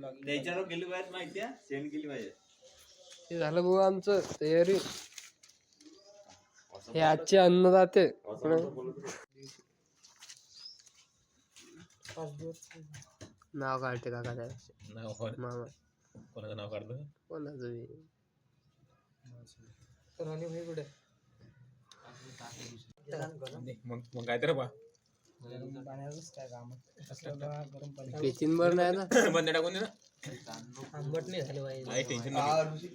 त्याच्यावर गेली पाहिजे माहिती आहे, सेंड केली पाहिजे. हे झालं भाऊ आमचं तयारी. हे आजचे अन्नदाते. नाव काढते काका त्यापेक्षा. मामा कोणाचं नाव काढलं? कोणाचं मग काय तर बा पेचिन बर नाही ना. बंद टाकून दे ना. आंबट नाही झाले पाहिजे. टेन्शन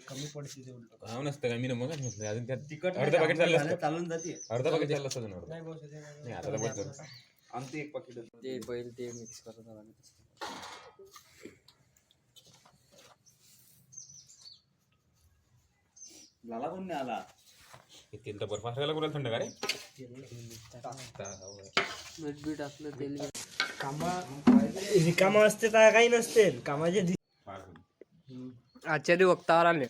कमी पडते ते उलट. हा नसतं काय मी मग अजून त्यात तिखट अर्धा पाकिट चाललं असतं. चालून जाते. अर्धा पाकिट चाललं असतं अजून अर्धा. नाही आता तर बंद कर. आमचं एक पाकिट ते पहिले ते मिक्स करत आला. लाला कोण नाही आला. हे तेल तर बर्फ असायला कुठे थंड का रे? मीठ बी टाकलं तेल. रिकामा असते तर काही नसते कामाचे. आजच्या दिवस वक्तावर आले.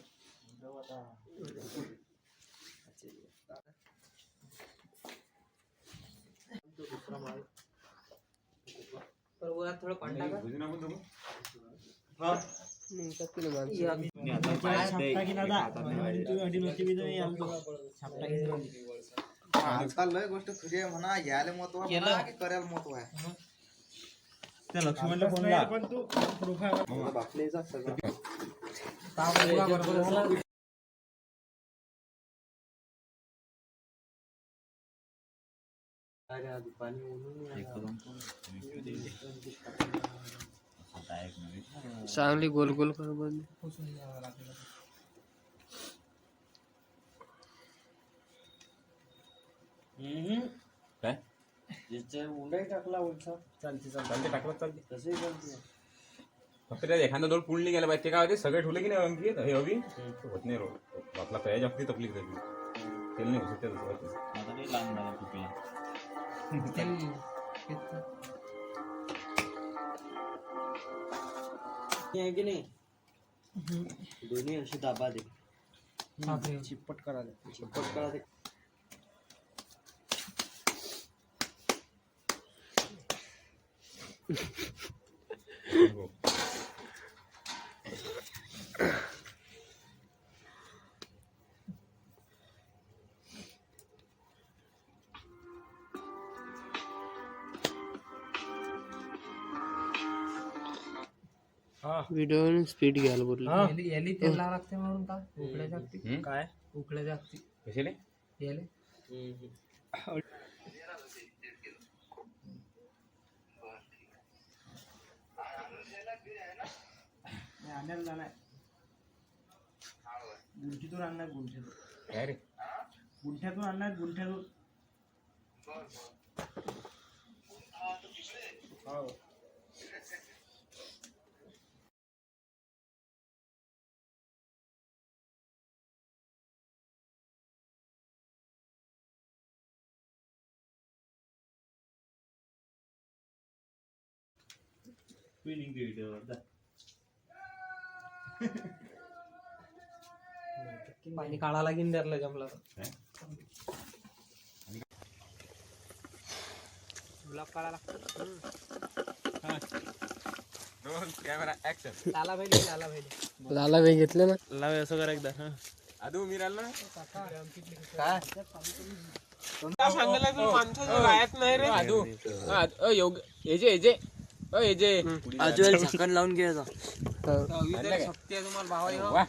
थोडं पाणी आजकाल लय गोष्ट खरी आहे म्हणा. यायला महत्व आहे म्हणा की करायला महत्व आहे. त्या लक्ष्मणला फोन ला पण तू बापलेचा सगळं चांगली गोल गोल कर बंद. काय उंडाई टाकला उलटा चालते टाकलं चालते. तसंही चालते. फक्त त्यात एखादा दोन पुंड गेला पाहिजे. ते काय होते सगळे ठेवले की नाही अंकी हे हवी होत नाही रोड आपला तयार जास्ती तकलीफ झाली. तेल नाही होत आता काही लांब नाही तुटला. आहे की नाही दोन्ही अशी दाबा दे. चिपट करा दे. चिपट करा दे. व्हिडिओ स्पीड घ्यायला बोललो. याली तेल लावा लागते म्हणून का उकळ्या जागती काय उकळ्या जागती कशाले याले आणायला नाही. गुंठीतून आणणार गुंठ्यातून. काय रे गुंठ्यातून आणणार गुंठ्यातून. पाणी काढा लागेल त्याला जमलं ब्लॉक काढा लागतो. Camera action. लाला भाई लाला भाई घेतले ना. लावे असं करा एकदा. आदू मी राहिलो ना काय सांगायला तू माणसाचं राहत नाही रे. आदू योग एजे आजूबाजू झाकण लावून घ्यायचा. शक्ती आहे तुम्हाला भावा.